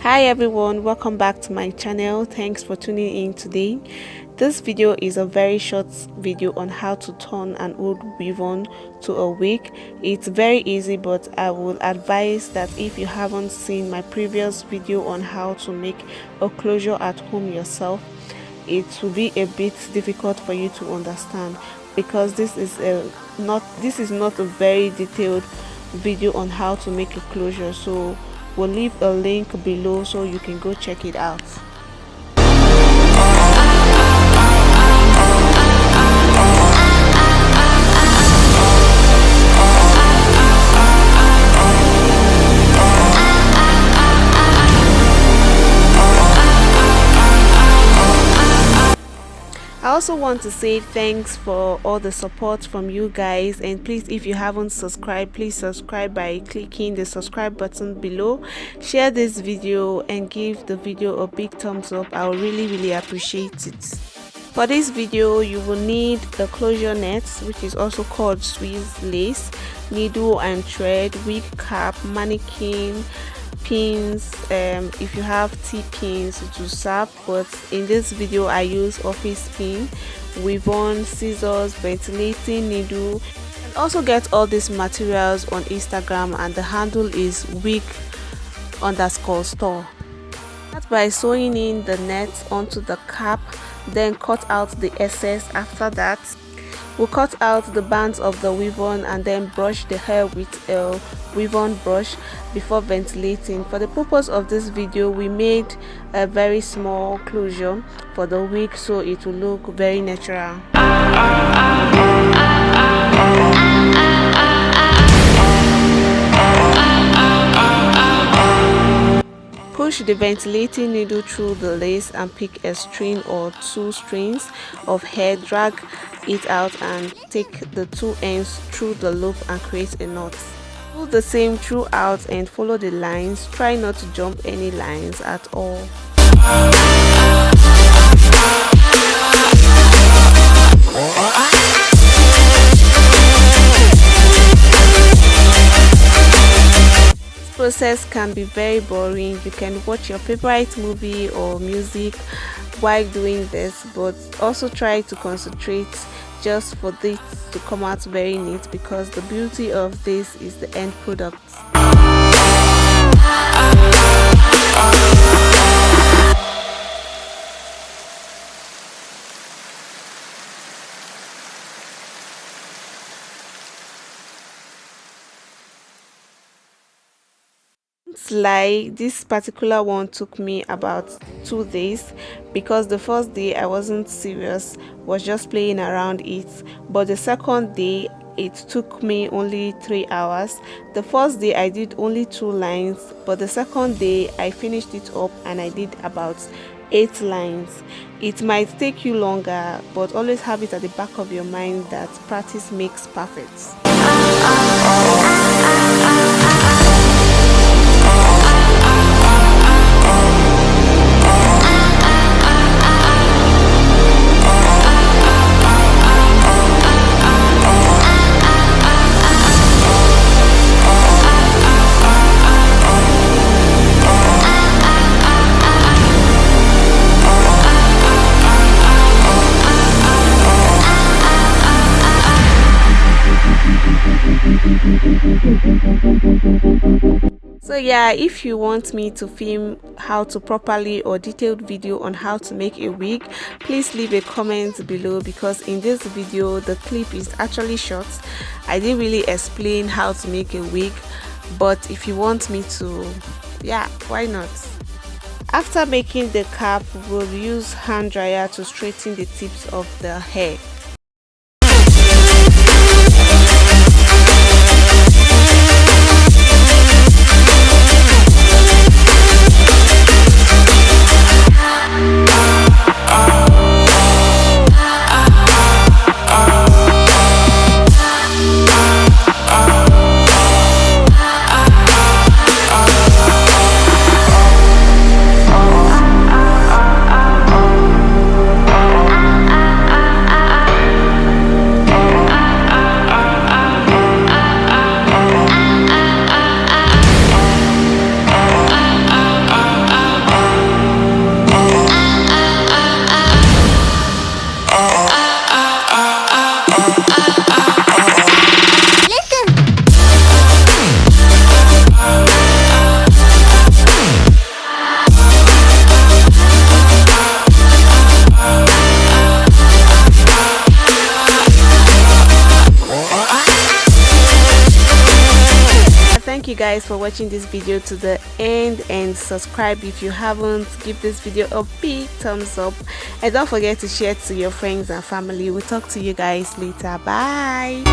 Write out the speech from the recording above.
Hi everyone, welcome back to my channel. Thanks for tuning in today. This video is a very short video on how to turn an old weave-on to a wig. It's very easy, but I will advise that if you haven't seen my previous video on how to make a closure at home yourself, it will be a bit difficult for you to understand, because this is not a very detailed video on how to make a closure. So we'll leave a link below so you can go check it out. I also want to say thanks for all the support from you guys, and please, if you haven't subscribed, please subscribe by clicking the subscribe button below. Share this video and give the video a big thumbs up. I will really appreciate it. For this video you will need a closure net, which is also called Swiss lace, needle and thread, wig cap, mannequin, pins. If you have T-pins it will serve, but in this video I use office pin, Weavon, scissors, ventilating needle, and also get all these materials on Instagram, and the handle is wig_store. Start by sewing in the net onto the cap, then cut out the excess. After that we'll cut out the bands of the weave-on and then brush the hair with a weave-on brush before ventilating. For the purpose of this video we made a very small closure for the wig, so it will look very natural. Push the ventilating needle through the lace and pick a string or two strings of hair. Drag it out and take the two ends through the loop and create a knot. Do the same throughout and follow the lines. Try not to jump any lines at all. Process can be very boring. You can watch your favorite movie or music while doing this, but also try to concentrate just for this to come out very neat, because the beauty of this is the end product. Like this particular one took me about 2 days, because the first day I wasn't serious, was just playing around it, but the second day it took me only 3 hours. The first day I did only 2 lines, but the second day I finished it up and I did about 8 lines. It might take you longer, but always have it at the back of your mind that practice makes perfect. So yeah, if you want me to film how to properly or detailed video on how to make a wig, please leave a comment below, because in this video the clip is actually short. I didn't really explain how to make a wig, but if you want me to, yeah, why not? After making the cap, we'll use hand dryer to straighten the tips of the hair. thank you guys for watching this video to the end, and subscribe if you haven't. Give this video a big thumbs up and don't forget to share to your friends and family. We'll talk to you guys later. Bye.